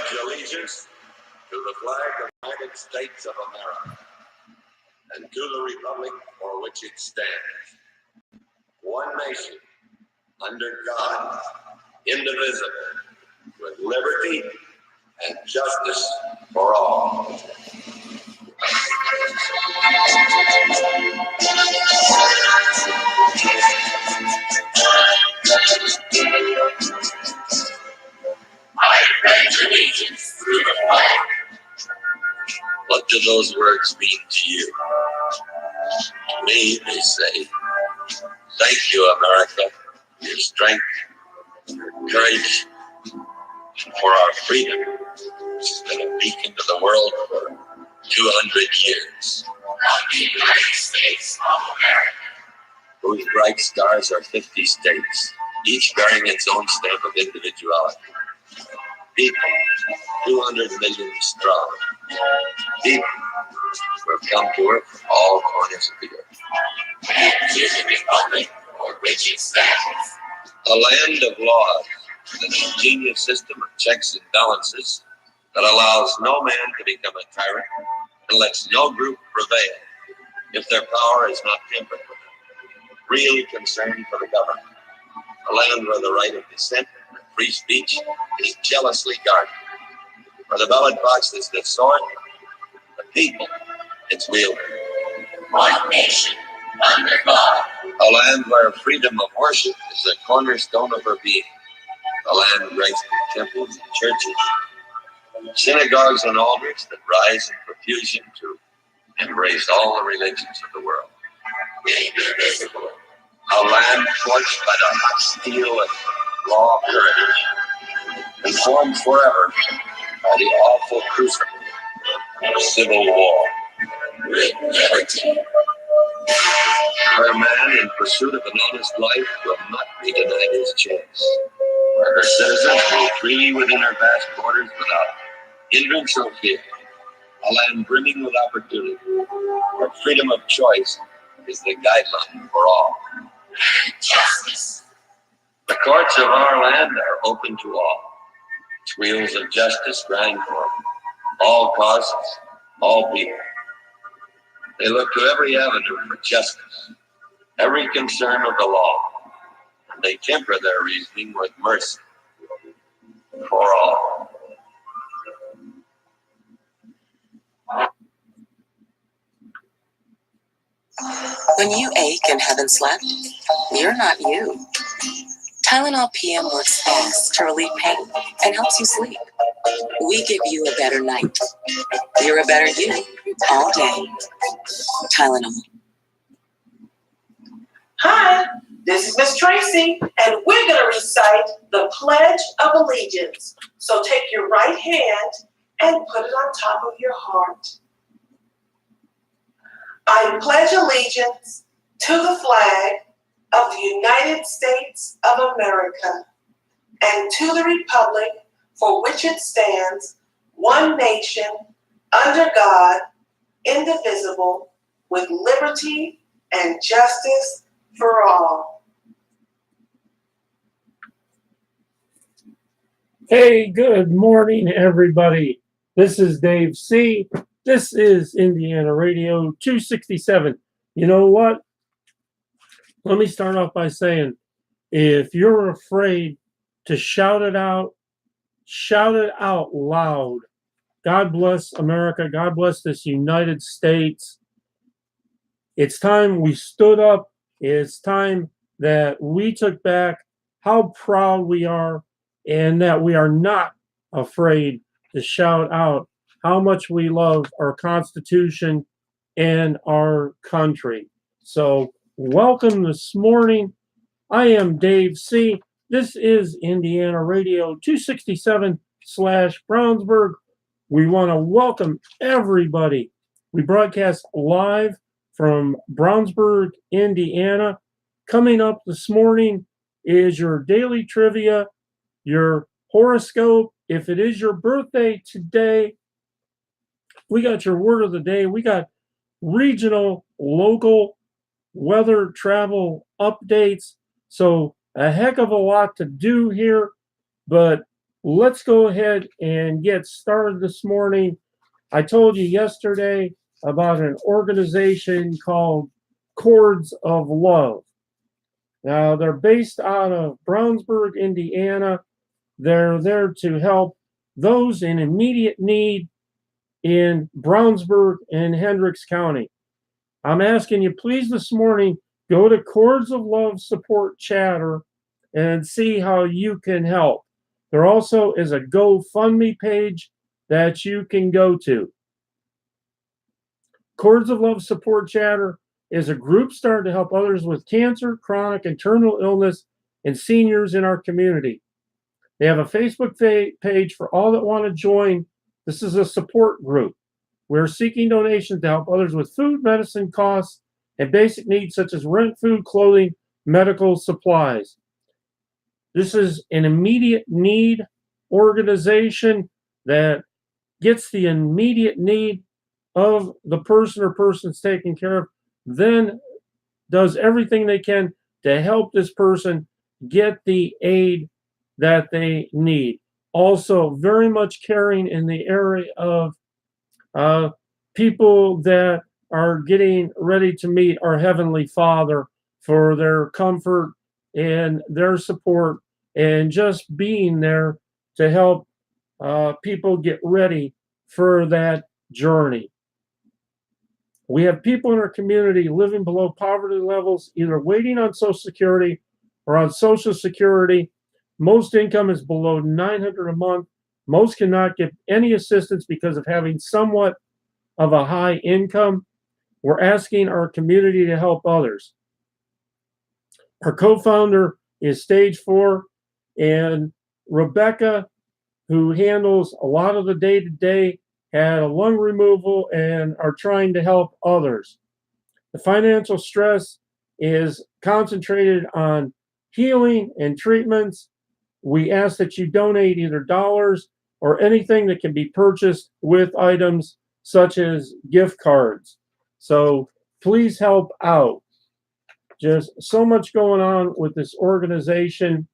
pledge allegiance to the flag of the United States of America and to the republic for which it stands, one nation, under God, indivisible, with liberty and justice for all. I pledge allegiance to the flag. What do those words mean to you? To me, they say, thank you, America, for your strength, your courage, and for our freedom, which has been a beacon to the world for 200 years. The United States of America, whose bright stars are 50 states, each bearing its own stamp of individuality. People, 200 million strong. People who have come to work from all corners of the earth. And to the republic for which it stands. A land of laws, an ingenious system of checks and balances that allows no man to become a tyrant and lets no group prevail if their power is not tempered with real concern for the government. A land where the right of dissent and free speech is jealously guarded. Where the ballot box is the sword, the people its wielder. One nation under God. A land where freedom of worship is the cornerstone of her being. A land graced with temples and churches, synagogues and altars that rise in profusion to embrace all the religions of the world. Indivisible. A land forged by the hot steel and law of heritage, and formed forever by the awful crucible of civil war. With liberty. Where man, in pursuit of an honest life, will not be denied his chance. Where her citizens move freely within her vast borders without hindrance or fear. A land brimming with opportunity, where freedom of choice is the guideline for all. Justice. The courts of our land are open to all. Its wheels of justice grind for all causes, all people. They look to every avenue for justice, every concern of the law, and they temper their reasoning with mercy for all. When you ache and haven't slept, you're not you. Tylenol PM works fast to relieve pain and helps you sleep. We give you a better night. You're a better you all day. Tylenol. Hi, this is Miss Tracy, and we're going to recite the Pledge of Allegiance. So take your right hand and put it on top of your heart. I pledge allegiance to the flag of the United States of America and to the republic for which it stands, one nation, under God, indivisible, with liberty and justice for all. Hey, good morning, everybody. This is Dave C. This is Indiana Radio 267. You know what? Let me start off by saying, if you're afraid to shout it out loud. God bless America. God bless this United States. It's time we stood up. It's time that we took back how proud we are and that we are not afraid to shout out how much we love our Constitution and our country. So welcome this morning. I am Dave C. This is Indiana Radio 267/Brownsburg. We want to welcome everybody. We broadcast live from Brownsburg, Indiana. Coming up this morning is your daily trivia, your horoscope. If it is your birthday today, we got your word of the day. We got regional, local weather, travel updates. So a heck of a lot to do here, but let's go ahead and get started this morning. I told you yesterday about an organization called Cords of Love. Now, they're based out of Brownsburg, Indiana. They're there to help those in immediate need in Brownsburg and Hendricks County. I'm asking you, please, this morning, go to Cords of Love Support Chatter and see how you can help. There also is a GoFundMe page that you can go to. Cords of Love Support Chatter is a group started to help others with cancer, chronic, and terminal illness, and seniors in our community. They have a Facebook page for all that want to join. This is a support group. We're seeking donations to help others with food, medicine costs, and basic needs such as rent, food, clothing, medical supplies. This is an immediate need organization that gets the immediate need of the person or persons taken care of, then does everything they can to help this person get the aid that they need. Also, very much caring in the area of people that are getting ready to meet our Heavenly Father, for their comfort and their support, and just being there to help people get ready for that journey. We have people in our community living below poverty levels, either waiting on Social Security or on Social Security. Most income is below $900 a month. Most cannot get any assistance because of having somewhat of a high income. We're asking our community to help others. Our co-founder is Stage 4, and Rebecca, who handles a lot of the day-to-day, had a lung removal and are trying to help others. The financial stress is concentrated on healing and treatments. We ask that you donate either dollars or anything that can be purchased with items such as gift cards. So please help out. Just so much going on with this organization.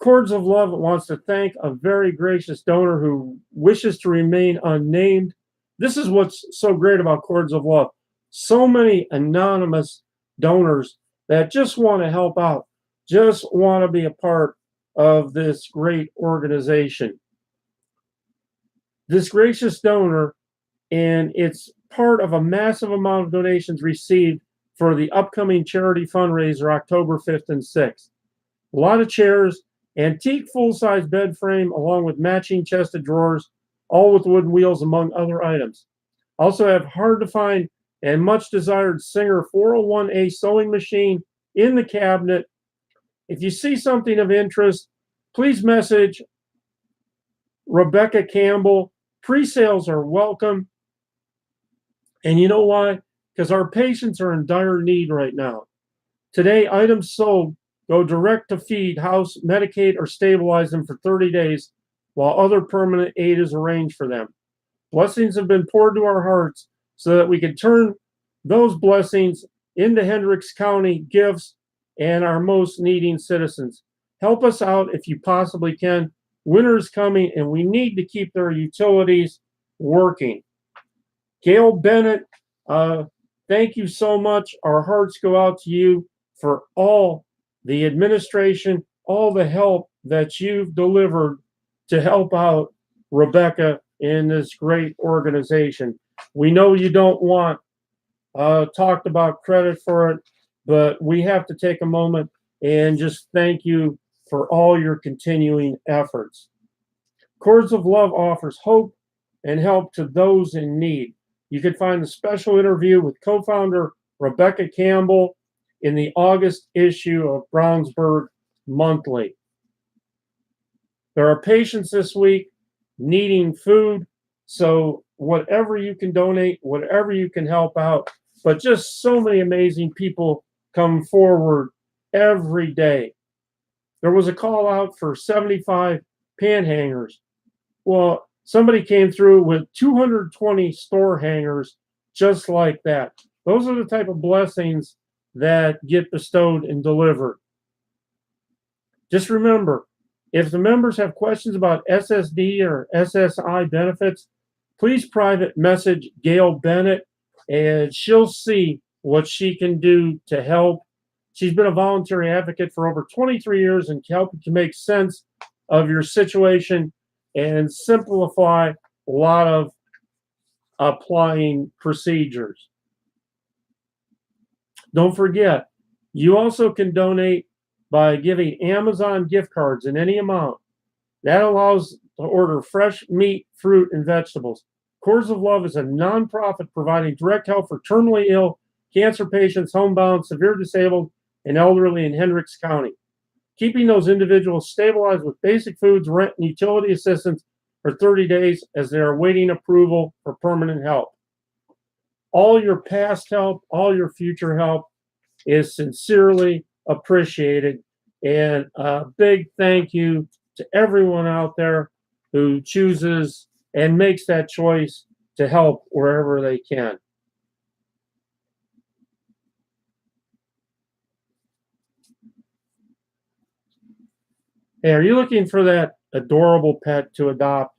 Cords of Love wants to thank a very gracious donor who wishes to remain unnamed. This is what's so great about Cords of Love. So many anonymous donors that just want to help out, just want to be a part of this great organization. This gracious donor, and it's part of a massive amount of donations received for the upcoming charity fundraiser October 5th and 6th. A lot of chairs, antique full-size bed frame along with matching chested drawers, all with wooden wheels among other items. Also have hard to find and much desired Singer 401A sewing machine in the cabinet. If you see something of interest, please message Rebecca Campbell. Pre-sales are welcome. And you know why? Because our patients are in dire need right now. Today, items sold go direct to feed, house, medicate, or stabilize them for 30 days while other permanent aid is arranged for them. Blessings have been poured to our hearts so that we can turn those blessings into Hendricks County gifts and our most needing citizens. Help us out if you possibly can. Winter is coming and we need to keep their utilities working. Gail Bennett, thank you so much. Our hearts go out to you for all the administration, all the help that you've delivered to help out Rebecca in this great organization. We know you don't want talked about credit for it, but we have to take a moment and just thank you for all your continuing efforts. Cords of Love offers hope and help to those in need. You can find the special interview with co-founder Rebecca Campbell in the August issue of Brownsburg Monthly. There are patients this week needing food, so whatever you can donate, whatever you can help out, but just so many amazing people come forward every day. There was a call out for 75 pan hangers. Well, somebody came through with 220 store hangers just like that. Those are the type of blessings that get bestowed and delivered. Just remember, if the members have questions about SSD or SSI benefits, please private message Gail Bennett and she'll see what she can do to help. She's been a voluntary advocate for over 23 years and can help you to make sense of your situation and simplify a lot of applying procedures. Don't forget, you also can donate by giving Amazon gift cards in any amount. That allows to order fresh meat, fruit, and vegetables. Cords of Love is a nonprofit providing direct help for terminally ill, cancer patients, homebound, severe disabled, and elderly in Hendricks County, keeping those individuals stabilized with basic foods, rent, and utility assistance for 30 days as they are awaiting approval for permanent help. All your past help, all your future help is sincerely appreciated. And a big thank you to everyone out there who chooses and makes that choice to help wherever they can. Hey, are you looking for that adorable pet to adopt?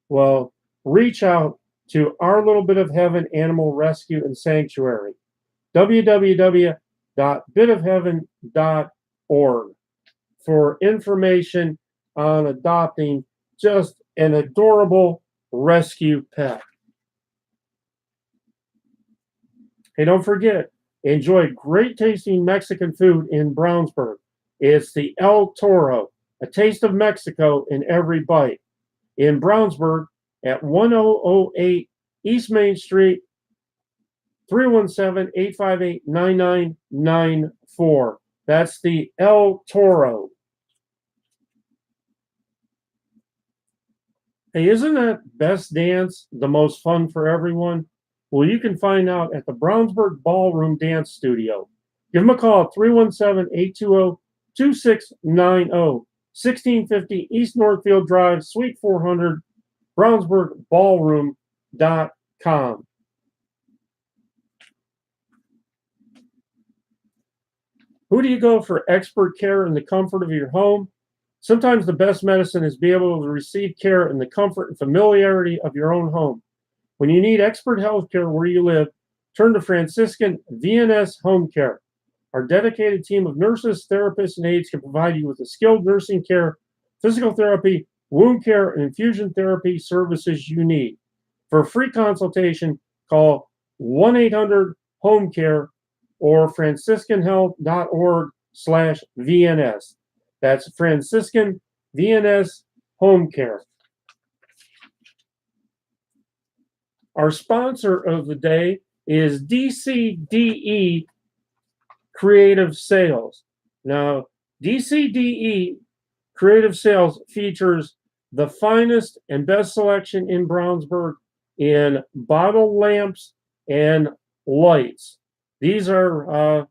Well, reach out to Our Little Bit of Heaven Animal Rescue and Sanctuary, www.bitofheaven.org, for information on adopting just an adorable rescue pet. Hey, don't forget, enjoy great tasting Mexican food in Brownsburg. It's the El Toro, a taste of Mexico in every bite. In Brownsburg at 1008 East Main Street, 317-858-9994. That's the El Toro. Hey, isn't that best dance the most fun for everyone? Well, you can find out at the Brownsburg Ballroom Dance Studio. Give them a call at 317-820-2690, 1650 East Northfield Drive, Suite 400, BrownsburgBallroom.com. Who do you go for expert care in the comfort of your home? Sometimes the best medicine is be able to receive care in the comfort and familiarity of your own home. When you need expert health care where you live, turn to Franciscan VNS Home Care. Our dedicated team of nurses, therapists, and aides can provide you with the skilled nursing care, physical therapy, wound care, and infusion therapy services you need. For a free consultation, call 1-800-HOME-CARE or franciscanhealth.org/VNS. That's Franciscan VNS Home Care. Our sponsor of the day is DCDE Creative Sales. Now, DCDE Creative Sales features the finest and best selection in Brownsburg in bottle lamps and lights. These are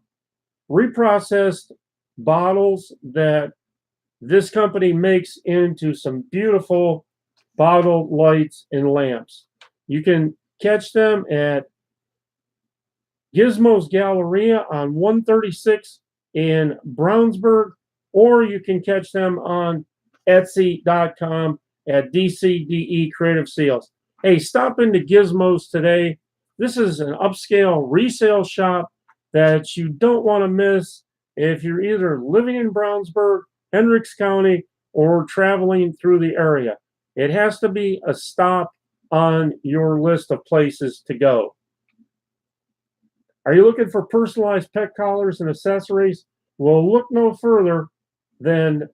reprocessed bottles that this company makes into some beautiful bottle lights and lamps. You can catch them at Gizmo's Galleria on 136 in Brownsburg, or you can catch them on Etsy.com at DCDE Creative Sales. Hey, stop into Gizmo's today. This is an upscale resale shop that you don't want to miss if you're either living in Brownsburg, Hendricks County, or traveling through the area. It has to be a stop on your list of places to go. Are you looking for personalized pet collars and accessories? Well, look no further than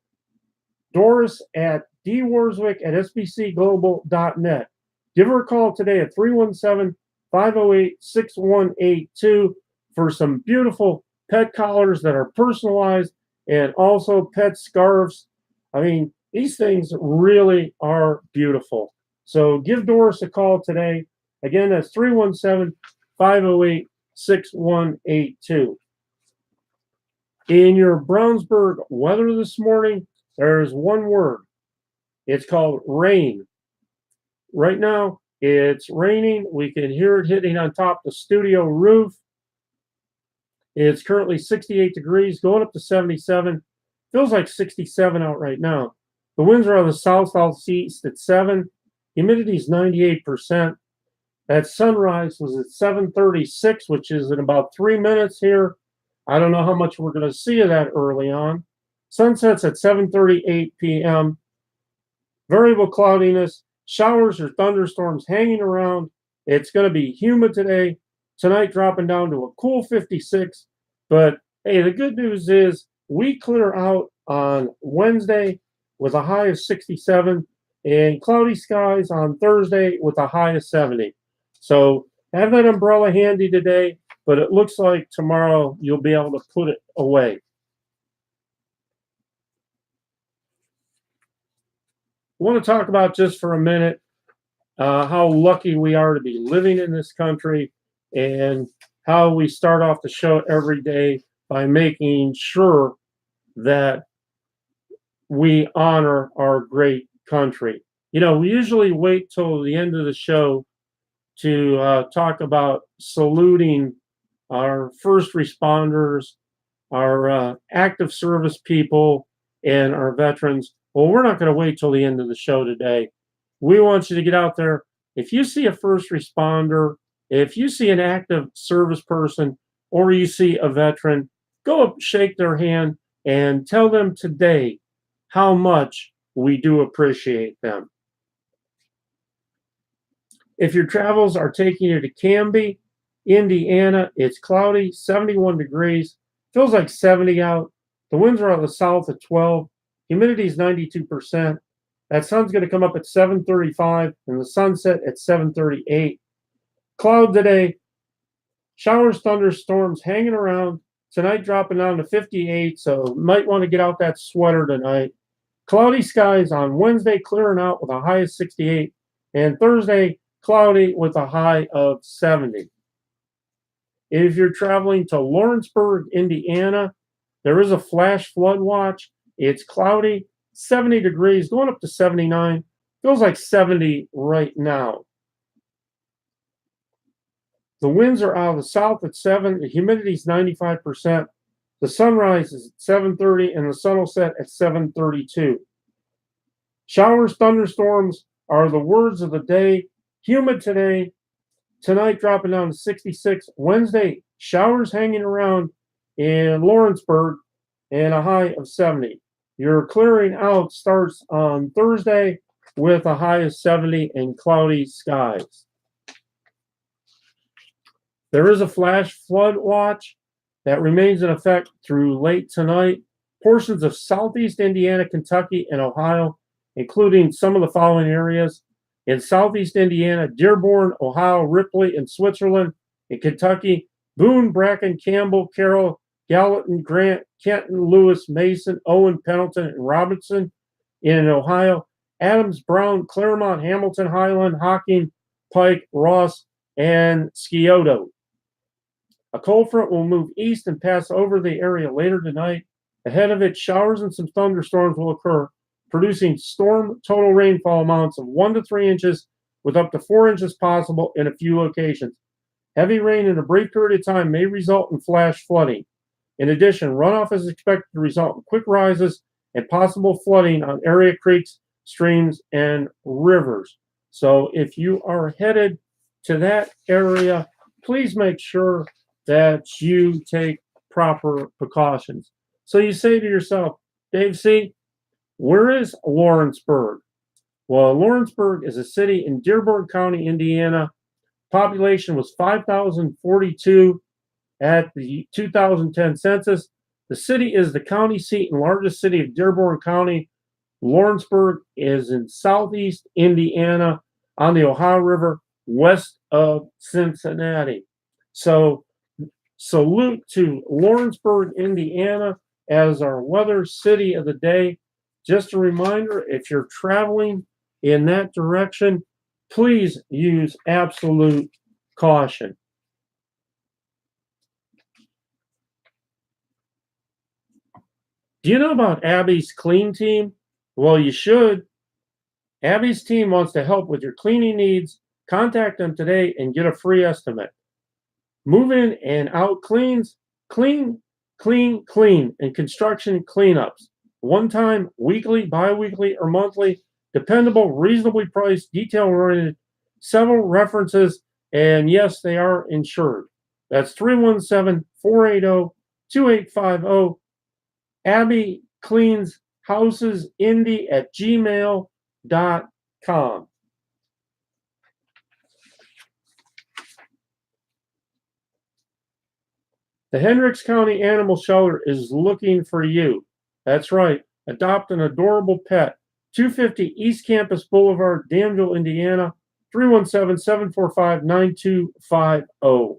Doris at dwarswick@sbcglobal.net. Give her a call today at 317-508-6182 for some beautiful pet collars that are personalized and also pet scarves. I mean, these things really are beautiful. So give Doris a call today. Again, that's 317-508-6182. In your Brownsburg weather this morning, there's one word. It's called rain. Right now, it's raining. We can hear it hitting on top of the studio roof. It's currently 68 degrees, going up to 77. Feels like 67 out right now. The winds are out of the south-southeast at 7. Humidity is 98%. That sunrise was at 7:36, which is in about 3 minutes here. I don't know how much we're going to see of that early on. Sunset's at 7:38 p.m. Variable cloudiness, showers or thunderstorms hanging around. It's going to be humid today. Tonight dropping down to a cool 56. But hey, the good news is we clear out on Wednesday with a high of 67 and cloudy skies on Thursday with a high of 70. So have that umbrella handy today, but it looks like tomorrow you'll be able to put it away. I want to talk about just for a minute how lucky we are to be living in this country and how we start off the show every day by making sure that we honor our great country. You know, we usually wait till the end of the show to talk about saluting our first responders, our active service people, and our veterans. Well, we're not going to wait till the end of the show today. We want you to get out there. If you see a first responder, if you see an active service person, or you see a veteran, go up, shake their hand, and tell them today how much we do appreciate them. If your travels are taking you to Canby, Indiana, it's cloudy, 71 degrees, feels like 70 out. The winds are out of the south at 12. Humidity is 92%. That sun's going to come up at 7:35 and the sunset at 7:38. Cloud today. Showers, thunderstorms hanging around. Tonight dropping down to 58, so might want to get out that sweater tonight. Cloudy skies on Wednesday, clearing out with a high of 68. And Thursday, cloudy with a high of 70. If you're traveling to Lawrenceburg, Indiana, there is a flash flood watch. It's cloudy, 70 degrees, going up to 79. Feels like 70 right now. The winds are out of the south at 7. The humidity is 95%. The sunrise is at 7:30 and the sun will set at 7:32. Showers, thunderstorms are the words of the day. Humid today. Tonight dropping down to 66. Wednesday, showers hanging around in Lawrenceburg and a high of 70. Your clearing out starts on Thursday with a high of 70 and cloudy skies. There is a flash flood watch that remains in effect through late tonight. Portions of southeast Indiana, Kentucky, and Ohio, including some of the following areas. In southeast Indiana, Dearborn, Ohio, Ripley, and Switzerland. In Kentucky, Boone, Bracken, Campbell, Carroll, Gallatin, Grant, Kenton, Lewis, Mason, Owen, Pendleton, and Robinson. In Ohio, Adams, Brown, Claremont, Hamilton, Highland, Hocking, Pike, Ross, and Scioto. A cold front will move east and pass over the area later tonight. Ahead of it, showers and some thunderstorms will occur, producing storm total rainfall amounts of 1 to 3 inches with up to 4 inches possible in a few locations. Heavy rain in a brief period of time may result in flash flooding. In addition, runoff is expected to result in quick rises and possible flooding on area creeks, streams, and rivers. So if you are headed to that area, please make sure that you take proper precautions. So you say to yourself, Dave C., where is Lawrenceburg? Well, Lawrenceburg is a city in Dearborn County, Indiana. Population was 5,042 at the 2010 census. The city is the county seat and largest city of Dearborn County. Lawrenceburg is in southeast Indiana on the Ohio River, west of Cincinnati. So salute to Lawrenceburg, Indiana as our weather city of the day. Just a reminder, if you're traveling in that direction, please use absolute caution. Do you know about Abby's Clean Team? Well, you should. Abby's team wants to help with your cleaning needs. Contact them today and get a free estimate. Move in and out cleans, clean, and construction cleanups. one time, weekly, bi-weekly, or monthly, dependable, reasonably priced, detail-oriented, several references, and yes, they are insured. That's 317-480-2850. Abby Cleans Houses Indy at gmail.com. The Hendricks County Animal Shelter is looking for you. That's right. Adopt an adorable pet. 250 East Campus Boulevard, Danville, Indiana. 317-745-9250.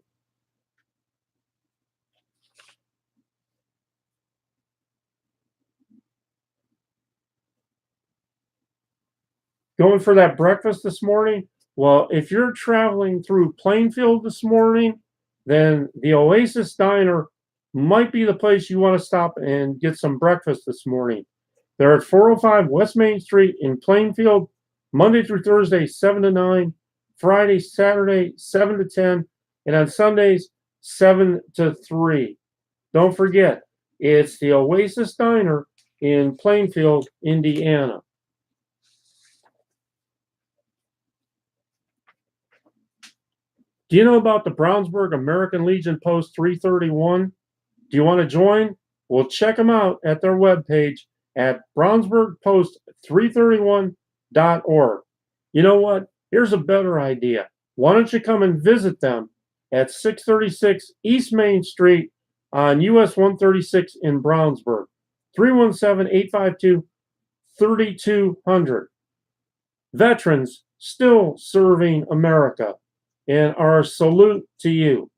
Going for that breakfast this morning? Well, if you're traveling through Plainfield this morning, then the Oasis Diner might be the place you want to stop and get some breakfast this morning. They're at 405 West Main Street in Plainfield, Monday through Thursday, 7 to 9, Friday, Saturday, 7 to 10, and on Sundays, 7 to 3. Don't forget, it's the Oasis Diner in Plainfield, Indiana. Do you know about the Brownsburg American Legion Post 331? Do you want to join? Well, check them out at their webpage at brownsburgpost331.org. You know what? Here's a better idea. Why don't you come and visit them at 636 East Main Street on US 136 in Brownsburg? 317-852-3200. Veterans still serving America. And our salute to you.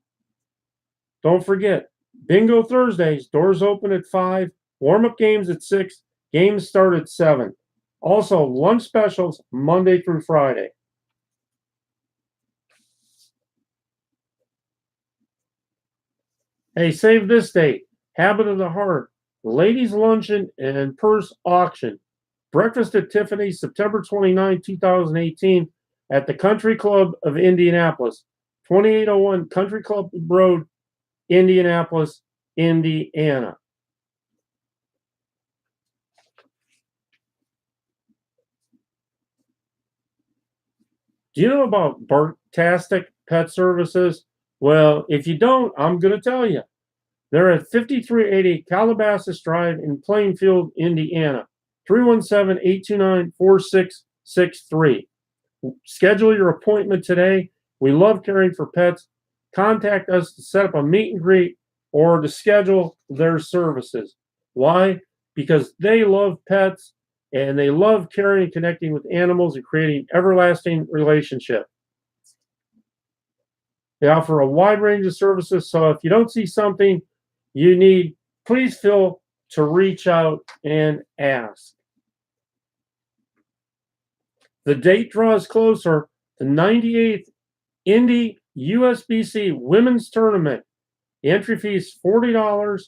Don't forget, Bingo Thursdays, doors open at 5, warm-up games at 6, games start at 7. Also, lunch specials Monday through Friday. Hey, save this date. Habit of the Heart, ladies luncheon and purse auction. Breakfast at Tiffany's, September 29, 2018. At the Country Club of Indianapolis, 2801 Country Club Road, Indianapolis, Indiana. Do you know about Bartastic Pet Services? Well, if you don't, I'm going to tell you. They're at 5380 Calabasas Drive in Plainfield, Indiana. 317-829-4663. Schedule your appointment today. We love caring for pets. Contact us to set up a meet and greet or to schedule their services. Why? Because they love pets and they love caring and connecting with animals and creating everlasting relationship. They offer a wide range of services, so if you don't see something you need, please feel to reach out and ask. The date draws closer. The 98th Indy USBC Women's Tournament. The entry fee is $40,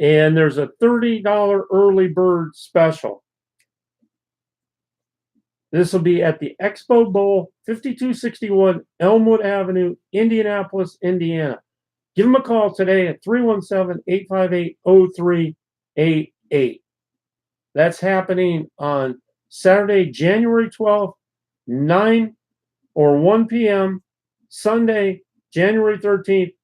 and there's a $30 early bird special. This will be at the Expo Bowl, 5261 Elmwood Avenue, Indianapolis, Indiana. Give them a call today at 317-858-0388. That's happening on Saturday, January 12th, 9 or 1 p.m. Sunday, January 13th,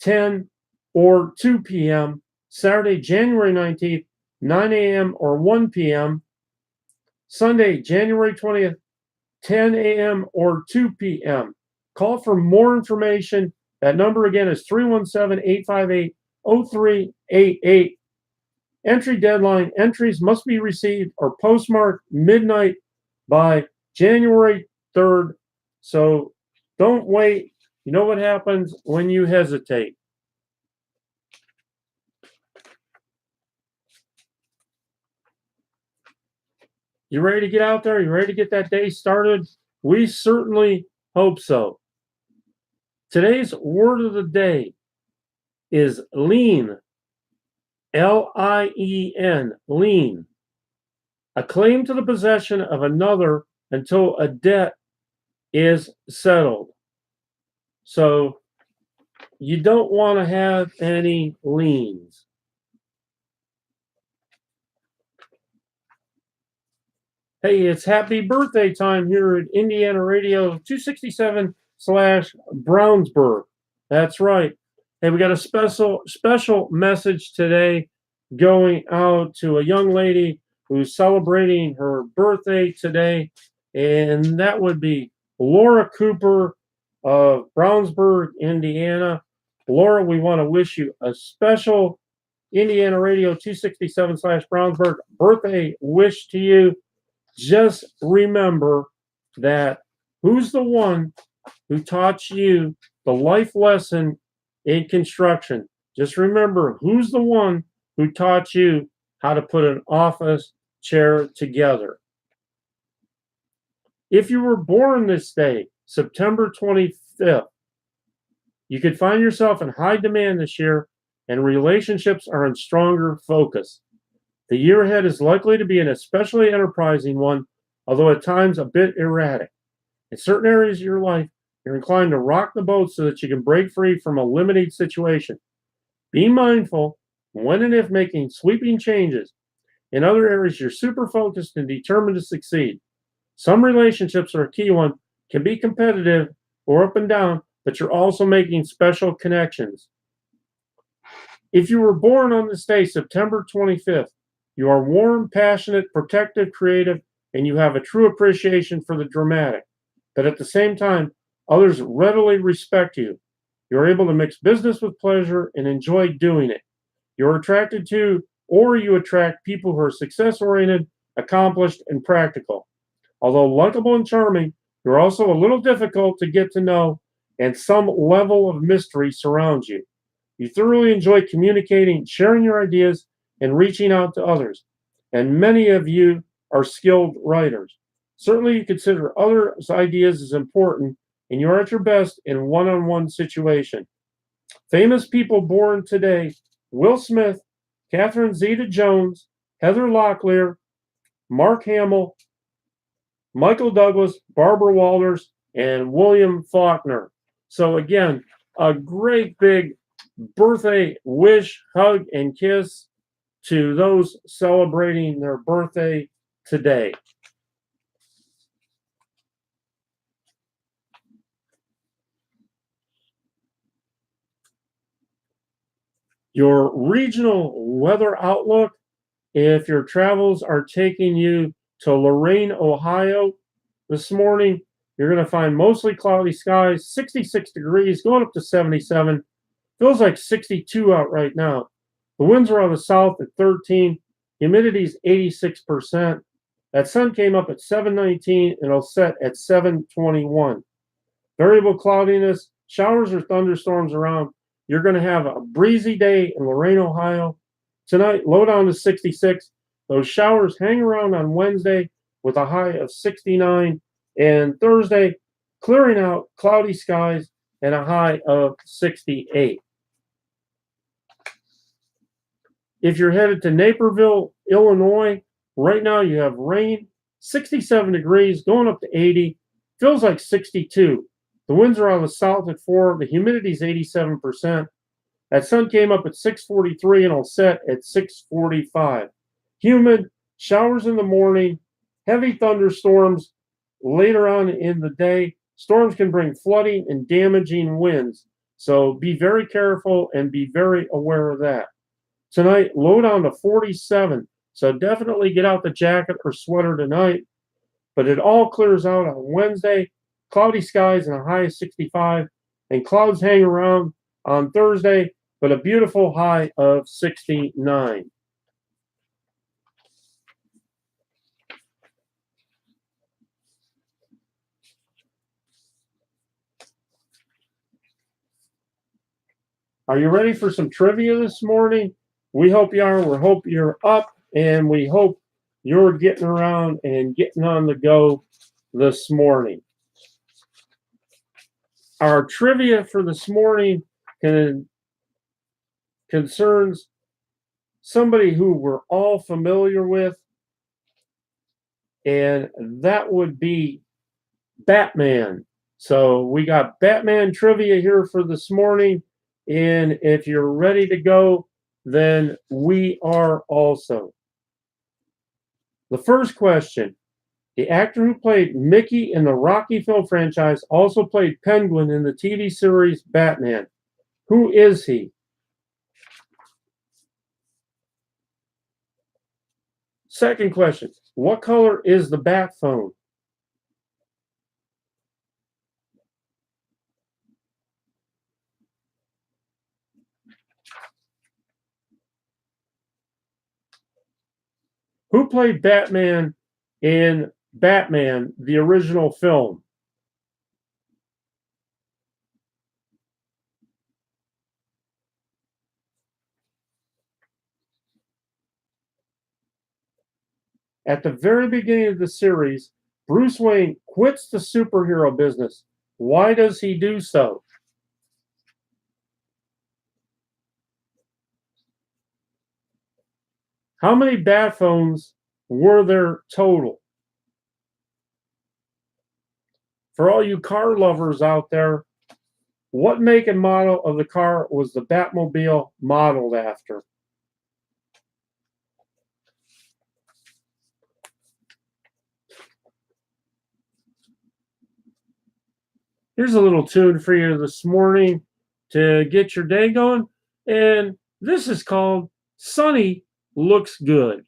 10 or 2 p.m. Saturday, January 19th, 9 a.m. or 1 p.m. Sunday, January 20th, 10 a.m. or 2 p.m. Call for more information. That number again is 317-858-0388. Entry deadline. Entries must be received or postmarked midnight by January 3rd. So don't wait. You know what happens when you hesitate. You ready to get out there? You ready to get that day started? We certainly hope so. Today's word of the day is lien. L-I-E-N, lien. A claim to the possession of another until a debt is settled. So you don't want to have any liens. Hey, it's happy birthday time here at Indiana Radio 267/Brownsburg. That's right. Hey, we got a special message today going out to a young lady who's celebrating her birthday today, and that would be Laura Cooper of Brownsburg, Indiana. Laura, we want to wish you a special Indiana Radio 267/Brownsburg birthday wish to you. Just remember that who's the one who taught you the life lesson in construction? Just remember who's the one who taught you how to put an office chair together. If you were born this day, September 25th, you could find yourself in high demand this year and relationships are in stronger focus. The year ahead is likely to be an especially enterprising one, although at times a bit erratic. In certain areas of your life, you're inclined to rock the boat so that you can break free from a limiting situation. Be mindful when and if making sweeping changes. In other areas, you're super focused and determined to succeed. Some relationships are a key one, can be competitive or up and down, but you're also making special connections. If you were born on this day, September 25th, you are warm, passionate, protective, creative, and you have a true appreciation for the dramatic. But at the same time, others readily respect you. You're able to mix business with pleasure and enjoy doing it. You're attracted to, or you attract people who are success-oriented, accomplished, and practical. Although likable and charming, you're also a little difficult to get to know, and some level of mystery surrounds you. You thoroughly enjoy communicating, sharing your ideas, and reaching out to others. And many of you are skilled writers. Certainly, you consider others' ideas as important, and you're at your best in one-on-one situation. Famous people born today: Will Smith, Catherine Zeta-Jones, Heather Locklear, Mark Hamill, Michael Douglas, Barbara Walters, and William Faulkner. So again, a great big birthday wish, hug, and kiss to those celebrating their birthday today. Your regional weather outlook: if your travels are taking you to Lorain, Ohio this morning, you're going to find mostly cloudy skies, 66 degrees, going up to 77. Feels like 62 out right now. The winds are on the south at 13. Humidity is 86%. That sun came up at 7:19 and it'll set at 7:21. Variable cloudiness, showers or thunderstorms around. You're going to have a breezy day in Lorain, Ohio. Tonight, low down to 66. Those showers hang around on Wednesday with a high of 69. And Thursday, clearing out, cloudy skies, and a high of 68. If you're headed to Naperville, Illinois, right now you have rain, 67 degrees, going up to 80. Feels like 62. The winds are on the south at 4. The humidity is 87%. That sun came up at 6:43 and will set at 6:45. Humid, showers in the morning, heavy thunderstorms later on in the day. Storms can bring flooding and damaging winds, so be very careful and be very aware of that. Tonight, low down to 47, so definitely get out the jacket or sweater tonight. But it all clears out on Wednesday. Cloudy skies and a high of 65, and clouds hang around on Thursday, but a beautiful high of 69. Are you ready for some trivia this morning? We hope you are. We hope you're up, and we hope you're getting around and getting on the go this morning. Our trivia for this morning concerns somebody who we're all familiar with, and that would be Batman. So we got Batman trivia here for this morning, and if you're ready to go, then we are also. The first question: The actor who played Mickey in the Rocky film franchise also played Penguin in the TV series Batman. Who is he? Second question. What color is the bat phone? Who played Batman in Batman, the original film? At the very beginning of the series, Bruce Wayne quits the superhero business. Why does he do so? How many bat phones were there total? For all you car lovers out there, what make and model of the car was the Batmobile modeled after? Here's a little tune for you this morning to get your day going. And this is called Sunny Looks Good.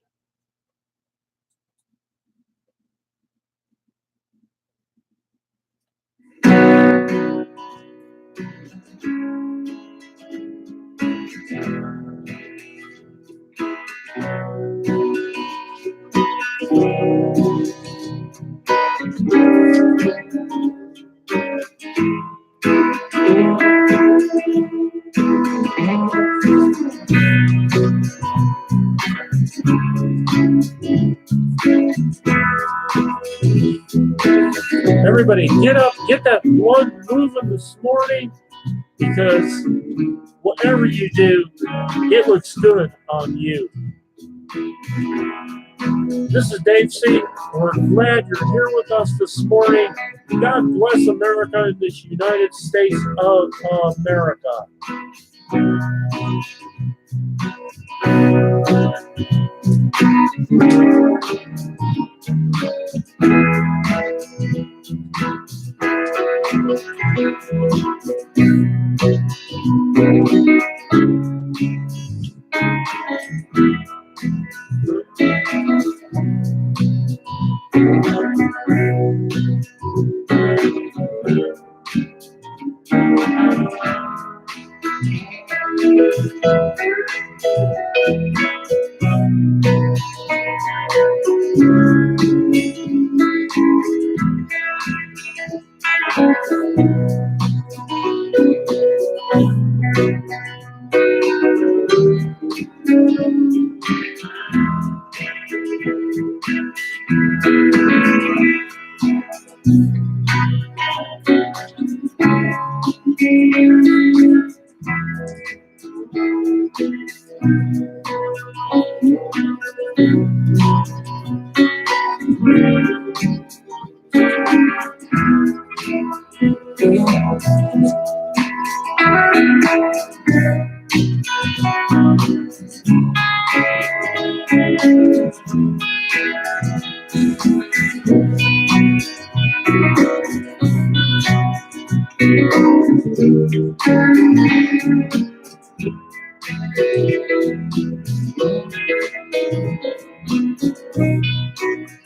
Everybody get up, get that blood moving this morning, because whatever you do, it looks good on you. This is Dave C. We're glad you're here with us this morning. God bless America and this United States of America.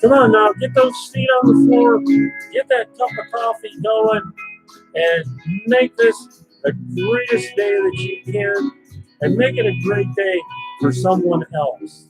Come on now, get those feet on the floor, get that cup of coffee going, and make this the greatest day that you can, and make it a great day for someone else.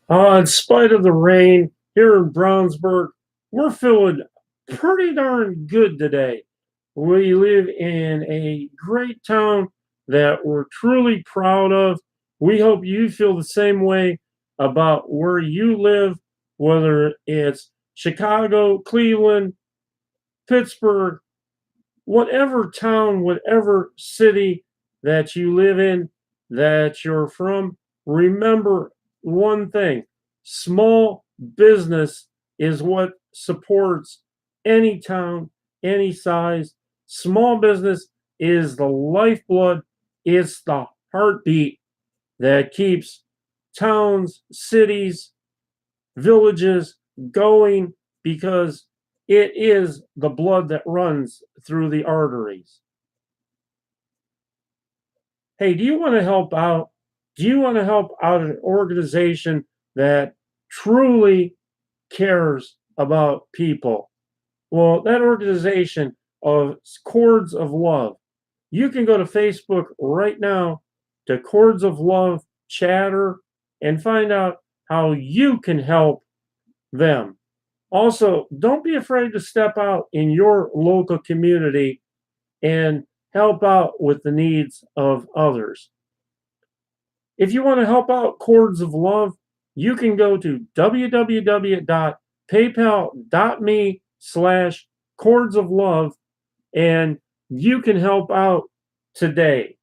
In spite of the rain here in Brownsburg, we're feeling pretty darn good today. We live in a great town that we're truly proud of. We hope you feel the same way about where you live, whether it's Chicago, Cleveland, Pittsburgh, whatever town, whatever city that you live in, that you're from. Remember one thing: small business is what supports any town, any size. Small business is the lifeblood, it's the heartbeat that keeps towns, cities, villages going, because it is the blood that runs through the arteries. Hey, do you want to help out? Do you want to help out an organization that truly cares about people? Well, that organization of Chords of Love, you can go to Facebook right now to Chords of Love Chatter and find out how you can help them. Also, don't be afraid to step out in your local community and help out with the needs of others. If you want to help out Chords of Love, you can go to www.paypal.me/Chords of Love and you can help out today.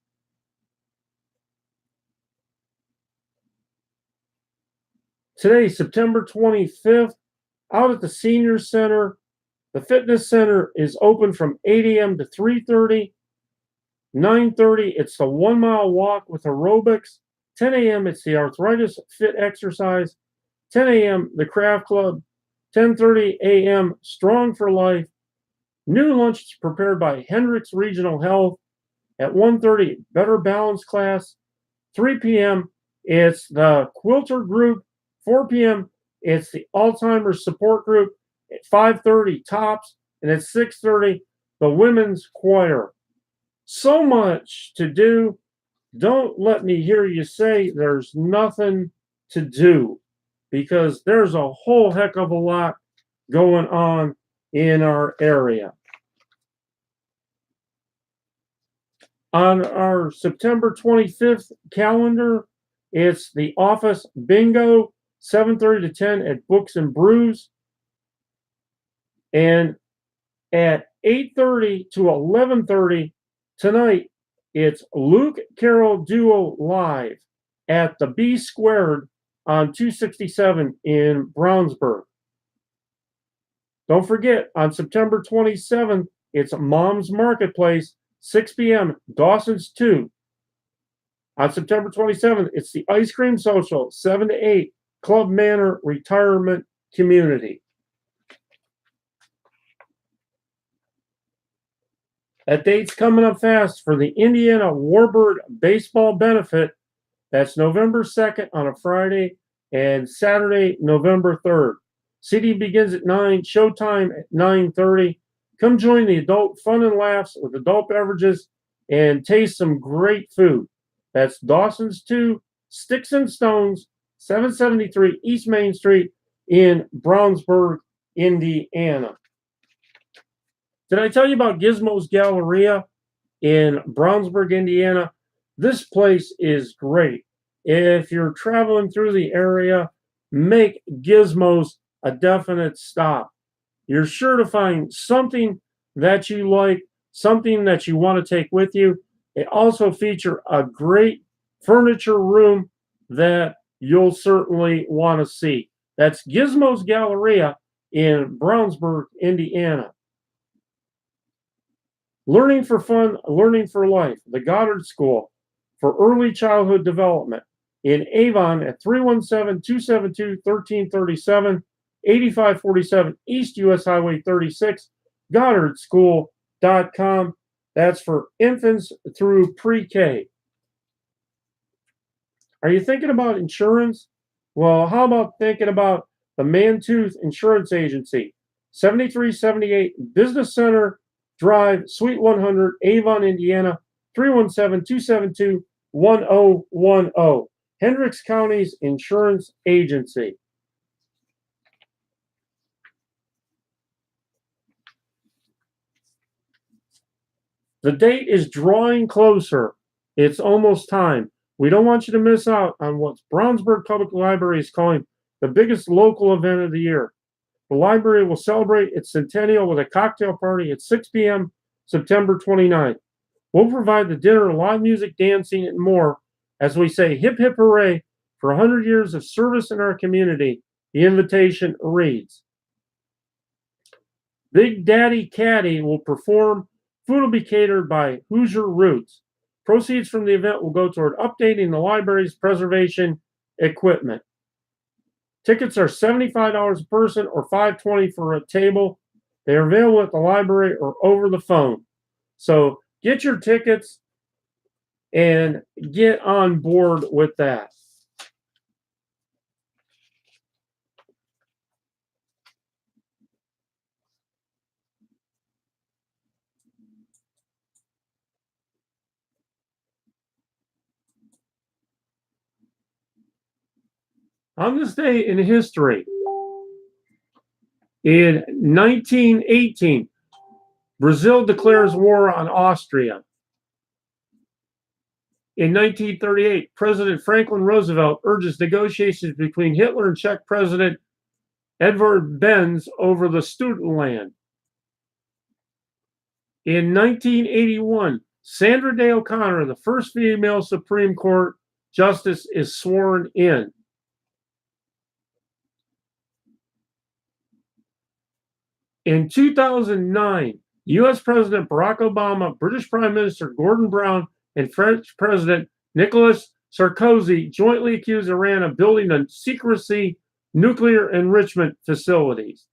Today, September 25th, out at the Senior Center. The fitness center is open from 8 a.m. to 3:30. 9:30, it's the 1 mile walk with aerobics. 10 a.m., it's the arthritis fit exercise. 10 a.m., the craft club. 10:30 a.m., Strong for Life. New lunch is prepared by Hendricks Regional Health. At 1:30, Better Balance class. 3 p.m., it's the Quilter group. 4 p.m., it's the Alzheimer's support group. At 5:30, Tops, and at 6:30, the Women's Choir. So much to do. Don't let me hear you say there's nothing to do, because there's a whole heck of a lot going on in our area. On our September 25th calendar, it's the office bingo, 7:30 to 10 at Books and Brews. And at 8:30 to 11:30 tonight, it's Luke Carroll Duo Live at the B Squared on 267 in Brownsburg. Don't forget, on September 27th, it's Mom's Marketplace, 6 p.m., Dawson's 2. On September 27th, it's the Ice Cream Social, 7 to 8, Club Manor Retirement Community. That date's coming up fast for the Indiana Warbird Baseball Benefit. That's November 2nd on a Friday and Saturday, November 3rd. CD begins at 9, showtime at 9:30. Come join the adult fun and laughs with adult beverages and taste some great food. That's Dawson's 2, Sticks and Stones, 773 East Main Street in Brownsburg, Indiana. Did I tell you about Gizmo's Galleria in Brownsburg, Indiana? This place is great. If you're traveling through the area, make Gizmo's a definite stop. You're sure to find something that you like, something that you want to take with you. They also feature a great furniture room that you'll certainly want to see. That's Gizmo's Galleria in Brownsburg, Indiana. Learning for Fun, Learning for Life, the Goddard School for Early Childhood Development in Avon at 317-272-1337, 8547 East US Highway 36, GoddardSchool.com. That's for infants through pre-K. Are you thinking about insurance? Well, how about thinking about the Mantooth Insurance Agency, 7378 Business Center Drive, Suite 100, Avon, Indiana, 317-272-1010. Hendricks County's insurance agency. The date is drawing closer. It's almost time. We don't want you to miss out on what Brownsburg Public Library is calling the biggest local event of the year. The library will celebrate its centennial with a cocktail party at 6 p.m. September 29th. We'll provide the dinner, live music, dancing, and more as we say hip hip hooray for 100 years of service in our community. The invitation reads, Big Daddy Caddy will perform. Food will be catered by Hoosier Roots. Proceeds from the event will go toward updating the library's preservation equipment. Tickets are $75 a person or $5.20 for a table. They are available at the library or over the phone. So get your tickets and get on board with that. On this day in history, in 1918, Brazil declares war on Austria. In 1938, President Franklin Roosevelt urges negotiations between Hitler and Czech President Edvard Benz over the Sudetenland. In 1981, Sandra Day O'Connor, the first female Supreme Court justice, is sworn in. In 2009, U.S. President Barack Obama, British Prime Minister Gordon Brown, and French President Nicolas Sarkozy jointly accused Iran of building a secrecy nuclear enrichment facilities.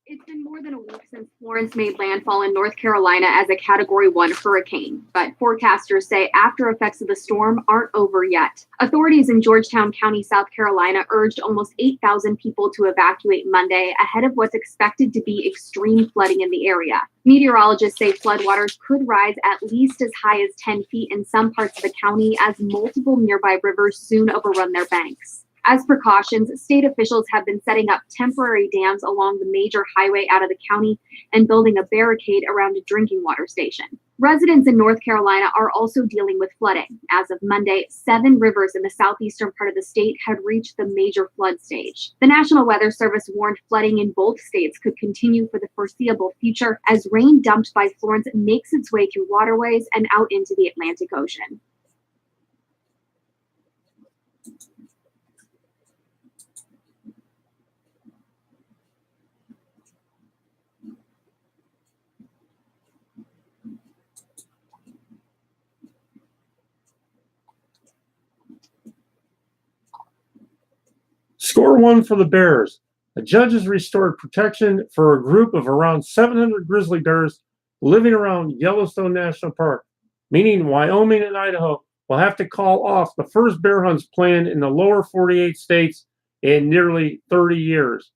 It's been more than a week since Florence made landfall in North Carolina as a Category 1 hurricane, but forecasters say after effects of the storm aren't over yet. Authorities in Georgetown County, South Carolina urged almost 8,000 people to evacuate Monday ahead of what's expected to be extreme flooding in the area. Meteorologists say floodwaters could rise at least as high as 10 feet in some parts of the county as multiple nearby rivers soon overrun their banks. As precautions, state officials have been setting up temporary dams along the major highway out of the county and building a barricade around a drinking water station. Residents in North Carolina are also dealing with flooding. As of Monday, 7 rivers in the southeastern part of the state had reached the major flood stage. The National Weather Service warned flooding in both states could continue for the foreseeable future as rain dumped by Florence makes its way through waterways and out into the Atlantic Ocean. Score one for the Bears. The judges restored protection for a group of around 700 grizzly bears living around Yellowstone National Park, meaning Wyoming and Idaho will have to call off the first bear hunts planned in the lower 48 states in nearly 30 years.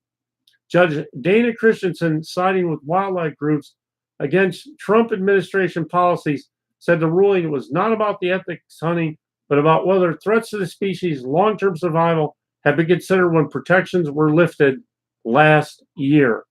Judge Dana Christensen, siding with wildlife groups against Trump administration policies, said the ruling was not about the ethics hunting, but about whether threats to the species' long-term survival have been considered when protections were lifted last year.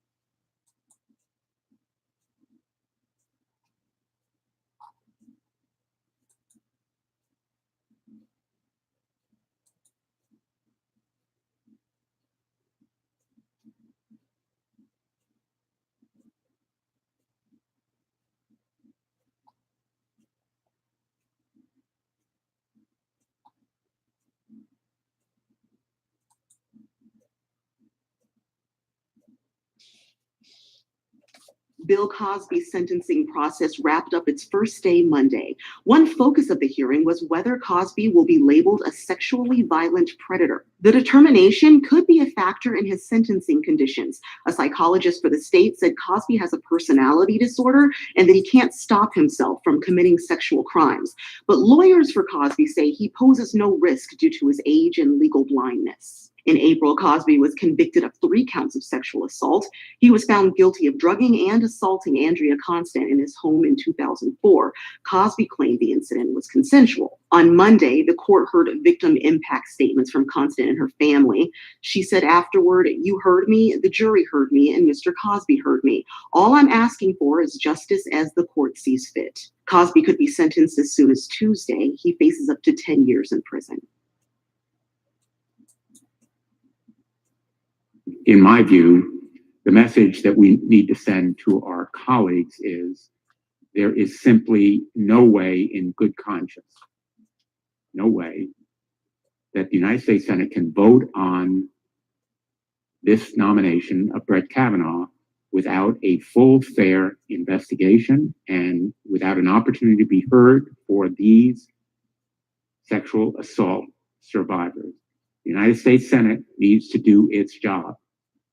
Bill Cosby's sentencing process wrapped up its first day Monday. One focus of the hearing was whether Cosby will be labeled a sexually violent predator. The determination could be a factor in his sentencing conditions. A psychologist for the state said Cosby has a personality disorder and that he can't stop himself from committing sexual crimes. But lawyers for Cosby say he poses no risk due to his age and legal blindness. In April, Cosby was convicted of 3 counts of sexual assault. He was found guilty of drugging and assaulting Andrea Constant in his home in 2004. Cosby claimed the incident was consensual. On Monday, the court heard victim impact statements from Constant and her family. She said afterward, "You heard me, the jury heard me, and Mr. Cosby heard me. All I'm asking for is justice as the court sees fit." Cosby could be sentenced as soon as Tuesday. He faces up to 10 years in prison. In my view, the message that we need to send to our colleagues is there is simply no way in good conscience, no way that the United States Senate can vote on this nomination of Brett Kavanaugh without a full, fair investigation and without an opportunity to be heard for these sexual assault survivors. The United States Senate needs to do its job.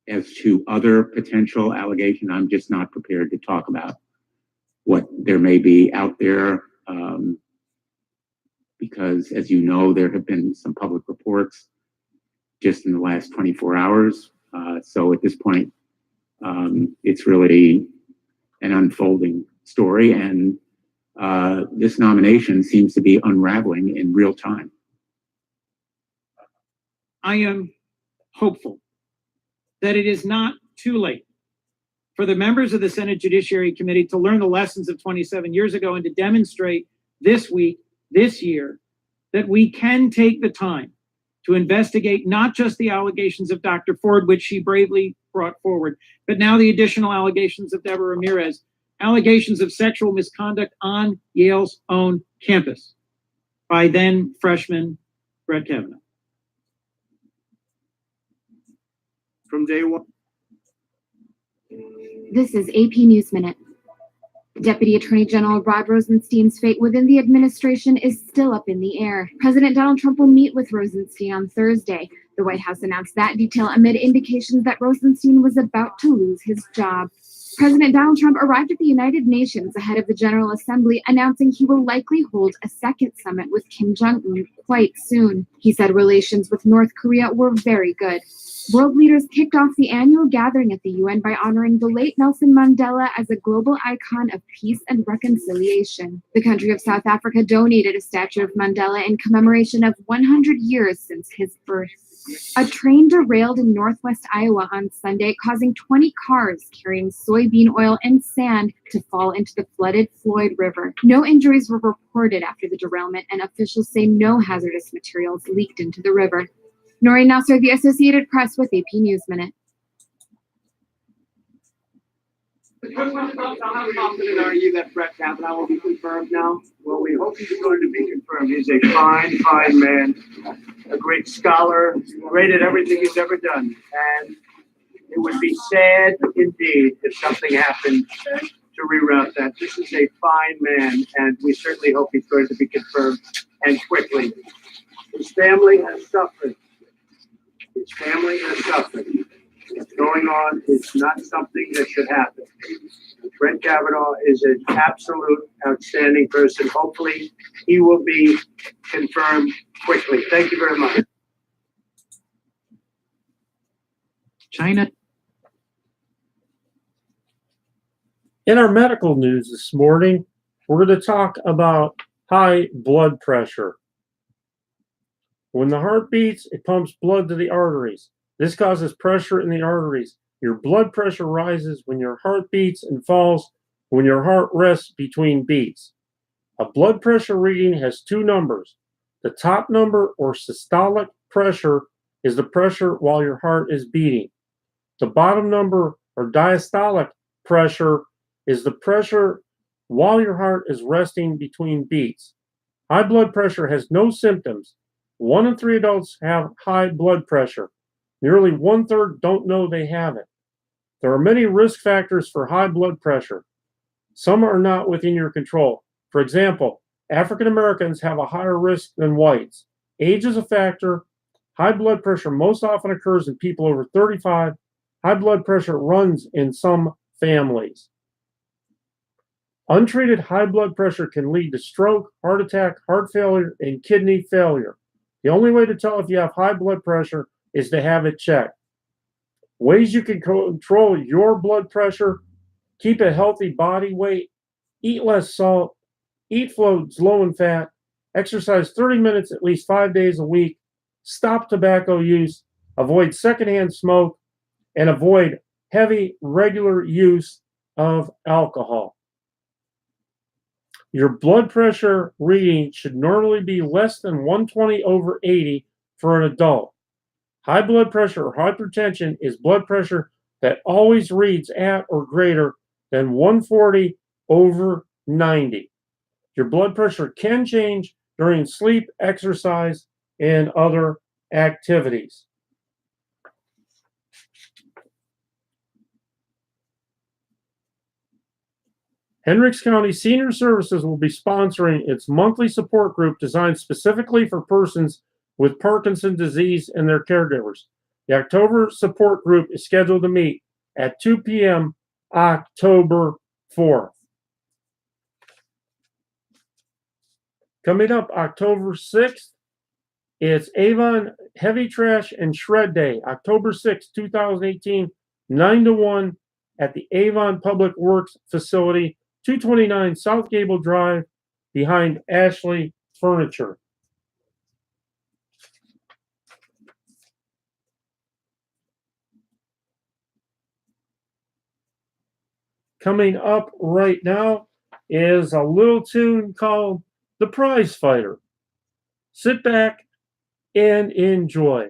As to other potential allegations, I'm just not prepared to talk about what there may be out there, because as you know, there have been some public reports just in the last 24 hours. So at this point, it's really an unfolding story, and this nomination seems to be unraveling in real time. I am hopeful that it is not too late for the members of the Senate Judiciary Committee to learn the lessons of 27 years ago and to demonstrate this week, this year, that we can take the time to investigate not just the allegations of Dr. Ford, which she bravely brought forward, but now the additional allegations of Deborah Ramirez, allegations of sexual misconduct on Yale's own campus by then freshman Brett Kavanaugh. From day one. This is AP News Minute. Deputy Attorney General Rod Rosenstein's fate within the administration is still up in the air. President Donald Trump will meet with Rosenstein on Thursday. The White House announced that detail amid indications that Rosenstein was about to lose his job. President Donald Trump arrived at the United Nations ahead of the General Assembly, announcing he will likely hold a second summit with Kim Jong-un quite soon. He said relations with North Korea were very good. World leaders kicked off the annual gathering at the UN by honoring the late Nelson Mandela as a global icon of peace and reconciliation. The country of South Africa donated a statue of Mandela in commemoration of 100 years since his birth. A train derailed in northwest Iowa on Sunday, causing 20 cars carrying soybean oil and sand to fall into the flooded Floyd River. No injuries were reported after the derailment, and officials say no hazardous materials leaked into the river. Noreen Nasser, The Associated Press, with AP News Minute. How confident are you that Brett Kavanaugh will be confirmed now? Well, we hope he's going to be confirmed. He's a fine, fine man, a great scholar, great at everything he's ever done. And it would be sad indeed if something happened to reroute that. This is a fine man, and we certainly hope he's going to be confirmed, and quickly. His family has suffered. His family has suffered. What's going on is not something that should happen. Brett Kavanaugh is an absolute outstanding person. Hopefully, he will be confirmed quickly. Thank you very much. China. In our medical news this morning, we're going to talk about high blood pressure. When the heart beats, it pumps blood to the arteries. This causes pressure in the arteries. Your blood pressure rises when your heart beats and falls when your heart rests between beats. A blood pressure reading has 2 numbers. The top number, or systolic pressure, is the pressure while your heart is beating. The bottom number, or diastolic pressure, is the pressure while your heart is resting between beats. High blood pressure has no symptoms. 1 in 3 adults have high blood pressure. Nearly 1/3 don't know they have it. There are many risk factors for high blood pressure. Some are not within your control. For example, African Americans have a higher risk than whites. Age is a factor. High blood pressure most often occurs in people over 35. High blood pressure runs in some families. Untreated high blood pressure can lead to stroke, heart attack, heart failure, and kidney failure. The only way to tell if you have high blood pressure is to have it checked. Ways you can control your blood pressure: keep a healthy body weight, eat less salt, eat foods low in fat, exercise 30 minutes at least 5 days a week, stop tobacco use, avoid secondhand smoke, and avoid heavy, regular use of alcohol. Your blood pressure reading should normally be less than 120/80 for an adult. High blood pressure or hypertension is blood pressure that always reads at or greater than 140/90. Your blood pressure can change during sleep, exercise, and other activities. Hendricks County Senior Services will be sponsoring its monthly support group designed specifically for persons with Parkinson's disease and their caregivers. The October support group is scheduled to meet at 2 p.m. October 4th. Coming up October 6th, it's Avon Heavy Trash and Shred Day, October 6th, 2018, 9 to 1 at the Avon Public Works Facility, 229 South Gable Drive, behind Ashley Furniture. Coming up right now is a little tune called The Prize Fighter. Sit back and enjoy.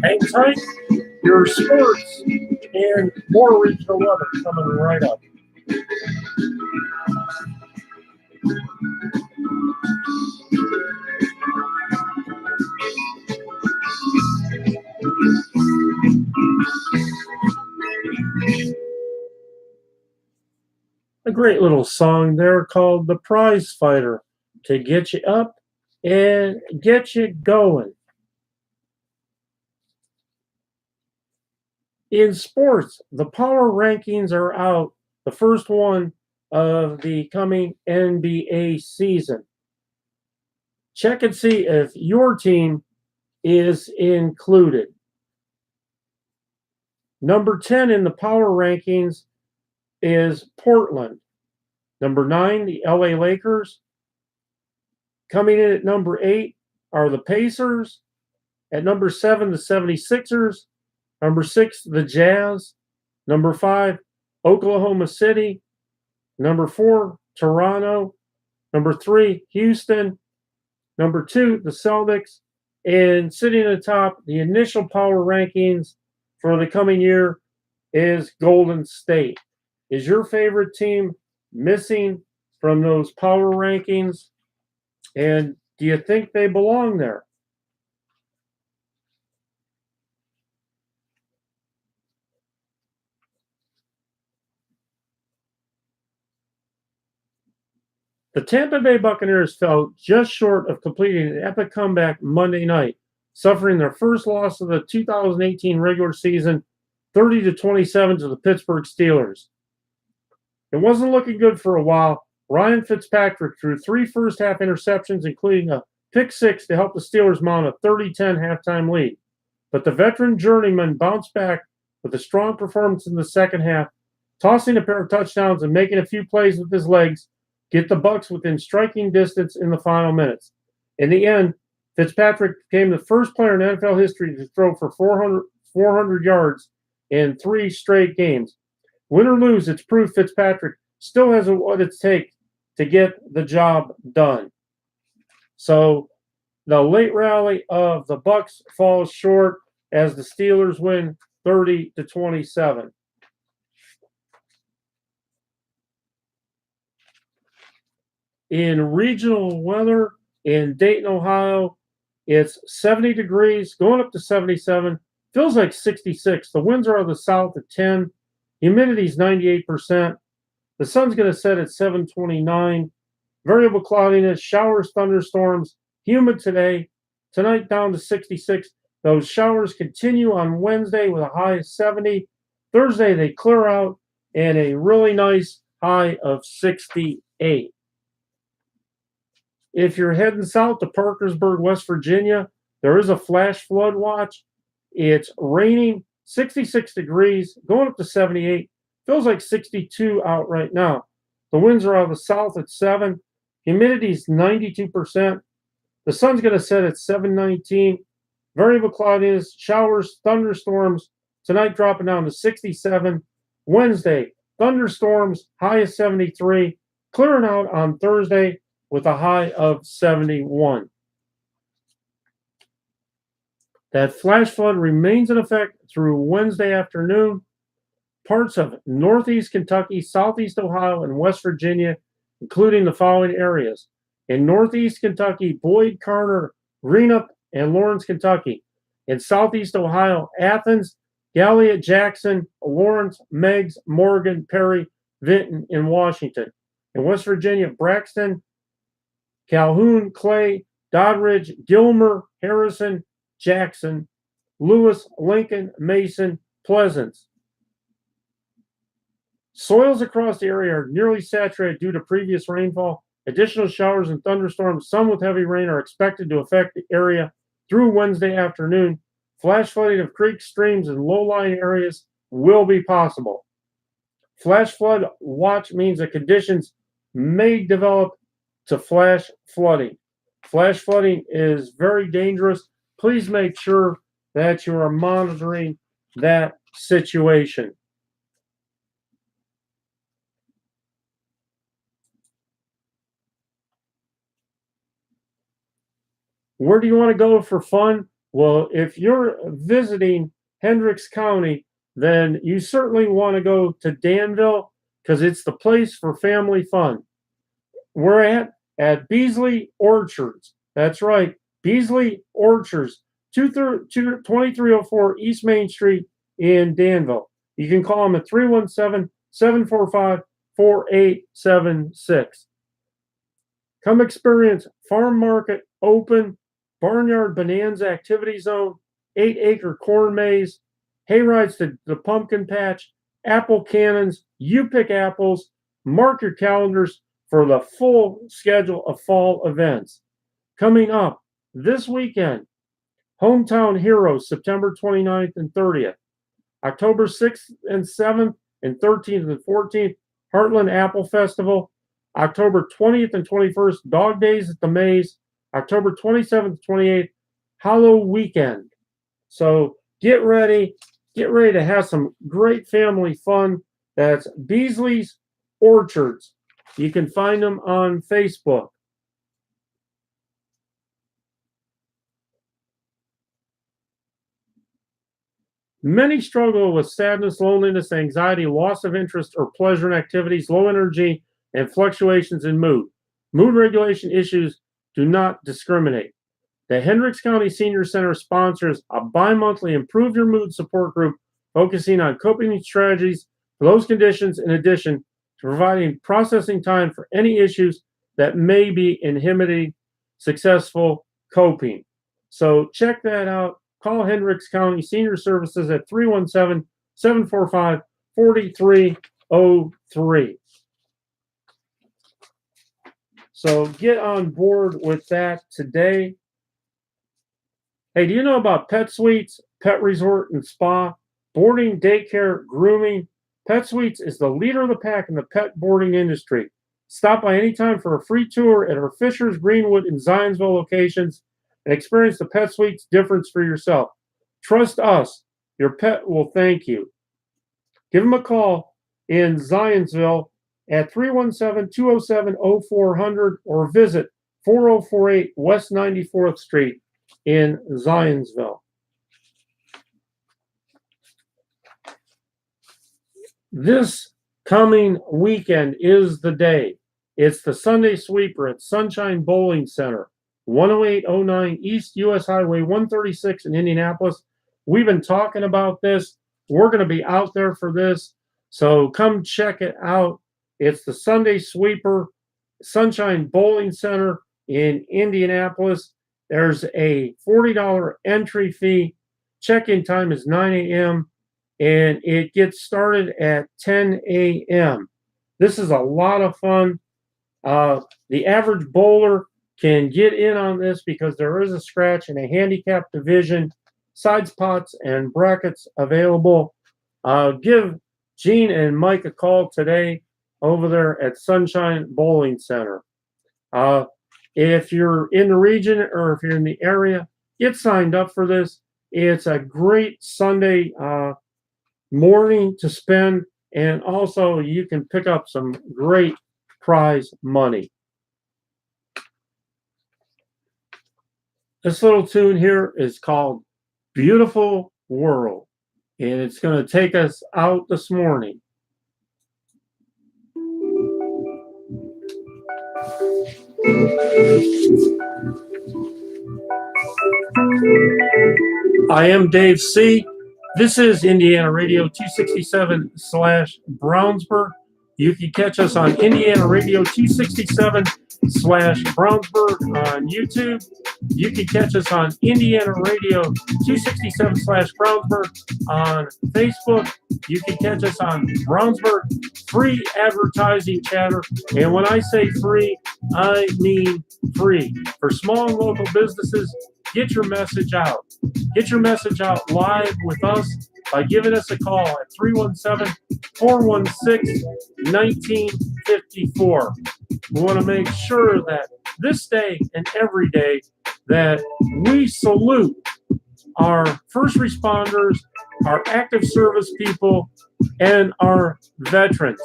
Hang tight, your sports and more regional weather coming right up. A great little song there called The Prize Fighter to get you up and get you going. In sports, the power rankings are out, the first one of the coming NBA season. Check and see if your team is included. Number 10 in the power rankings is Portland. Number 9, the LA Lakers. Coming in at number 8 are the Pacers. At number 7, the 76ers. Number 6, the Jazz. Number 5, Oklahoma City. Number 4, Toronto. Number 3, Houston. Number 2, the Celtics. And sitting at the top, the initial power rankings for the coming year is Golden State. Is your favorite team missing from those power rankings? And do you think they belong there? The Tampa Bay Buccaneers fell just short of completing an epic comeback Monday night, suffering their first loss of the 2018 regular season, 30-27 to the Pittsburgh Steelers. It wasn't looking good for a while. Ryan Fitzpatrick threw 3 first-half interceptions, including a pick-6 to help the Steelers mount a 30-10 halftime lead. But the veteran journeyman bounced back with a strong performance in the second half, tossing a pair of touchdowns and making a few plays with his legs, get the Bucs within striking distance in the final minutes. In the end, Fitzpatrick became the first player in NFL history to throw for 400 yards in 3 straight games. Win or lose, it's proof Fitzpatrick still has what it takes to get the job done. So the late rally of the Bucs falls short as the Steelers win 30-27. In regional weather in Dayton, Ohio, it's 70 degrees, going up to 77. Feels like 66. The winds are out of the south at 10. Humidity is 98%. The sun's going to set at 7:29. Variable cloudiness, showers, thunderstorms, humid today. Tonight down to 66. Those showers continue on Wednesday with a high of 70. Thursday they clear out and a really nice high of 68. If you're heading south to Parkersburg, West Virginia, there is a flash flood watch. It's raining, 66 degrees, going up to 78. Feels like 62 out right now. The winds are out of the south at 7. Humidity is 92%. The sun's going to set at 7:19. Variable cloudiness, showers, thunderstorms. Tonight dropping down to 67. Wednesday, thunderstorms, high of 73. Clearing out on Thursday with a high of 71. That flash flood remains in effect through Wednesday afternoon. Parts of northeast Kentucky, southeast Ohio, and West Virginia, including the following areas. In northeast Kentucky, Boyd, Carter, Greenup, and Lawrence, Kentucky. In southeast Ohio, Athens, Galliot, Jackson, Lawrence, Meigs, Morgan, Perry, Vinton, and Washington. In West Virginia, Braxton, Calhoun, Clay, Doddridge, Gilmer, Harrison, Jackson, Lewis, Lincoln, Mason, Pleasants. Soils across the area are nearly saturated due to previous rainfall. Additional showers and thunderstorms, some with heavy rain, are expected to affect the area through Wednesday afternoon. Flash flooding of creeks, streams, and low-lying areas will be possible. Flash flood watch means that conditions may develop to flash flooding. Flash flooding is very dangerous. Please make sure that you are monitoring that situation. Where do you want to go for fun? Well, if you're visiting Hendricks County, then you certainly want to go to Danville because it's the place for family fun. We're at Beasley Orchards. That's right, Beasley Orchards, 2304 East Main Street in Danville. You can call them at 317-745-4876. Come experience farm market, open, barnyard bonanza activity zone, 8-acre corn maze, hay rides to the pumpkin patch, apple cannons, you pick apples. Mark your calendars for the full schedule of fall events. Coming up this weekend, Hometown Heroes, September 29th and 30th. October 6th and 7th and 13th and 14th, Heartland Apple Festival. October 20th and 21st, Dog Days at the Maze. October 27th and 28th, Halloween Weekend. So get ready to have some great family fun. That's Beasley's Orchards. You can find them on Facebook. Many struggle with sadness, loneliness, anxiety, loss of interest or pleasure in activities, low energy, and fluctuations in mood. Mood regulation issues do not discriminate. The Hendricks County Senior Center sponsors a bi-monthly Improve Your Mood support group focusing on coping strategies for those conditions, in addition to providing processing time for any issues that may be inhibiting successful coping. So check that out. Call Hendricks County Senior Services at 317-745-4303. So get on board with that today. Hey, do you know about Pet Suites, Pet Resort and Spa, boarding, daycare, grooming? Pet Suites is the leader of the pack in the pet boarding industry. Stop by anytime for a free tour at our Fishers, Greenwood, and Zionsville locations and experience the Pet Suites difference for yourself. Trust us, your pet will thank you. Give them a call in Zionsville at 317-207-0400 or visit 4048 West 94th Street in Zionsville. This coming weekend is the day. It's the Sunday Sweeper at Sunshine Bowling Center, 10809 East US Highway 136 in Indianapolis. We've been talking about this. We're going to be out there for this. So come check it out. It's the Sunday Sweeper, Sunshine Bowling Center in Indianapolis. There's a $40 entry fee. Check-in time is 9 a.m. and it gets started at 10 a.m. This is a lot of fun. The average bowler can get in on this because there is a scratch and a handicap division, sides pots and brackets available. Give Gene and Mike a call today over there at Sunshine Bowling Center. If you're in the region or if you're in the area, get signed up for this. It's a great Sunday morning to spend, and also you can pick up some great prize money. This little tune here is called Beautiful World, and it's going to take us out this morning. I am Dave C. This is Indiana Radio 267/Brownsburg. You can catch us on Indiana Radio 267/Brownsburg on YouTube. You can catch us on Indiana Radio 267/Brownsburg on Facebook. You can catch us on Brownsburg Free Advertising Chatter. And when I say free, I mean free. For small and local businesses, get your message out. Get your message out live with us by giving us a call at 317-416-1954. We want to make sure that this day and every day that we salute our first responders, our active service people, and our veterans.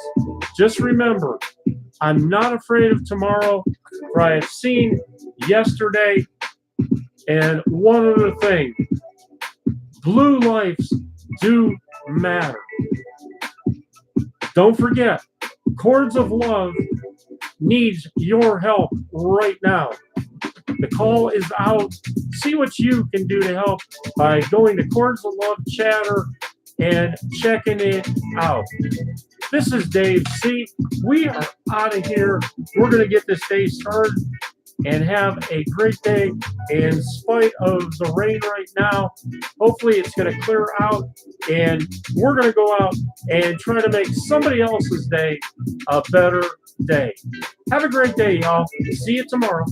Just remember, I'm not afraid of tomorrow, for I have seen yesterday And one other thing, blue lives do matter. Don't forget, Cords of Love needs your help right now. The call is out. See what you can do to help by going to Cords of Love Chatter and checking it out. This is Dave C. We are out of here. We're going to get this day started and have a great day in spite of the rain right now. Hopefully it's going to clear out, and we're going to go out and try to make somebody else's day a better day. Have a great day, y'all. See you tomorrow.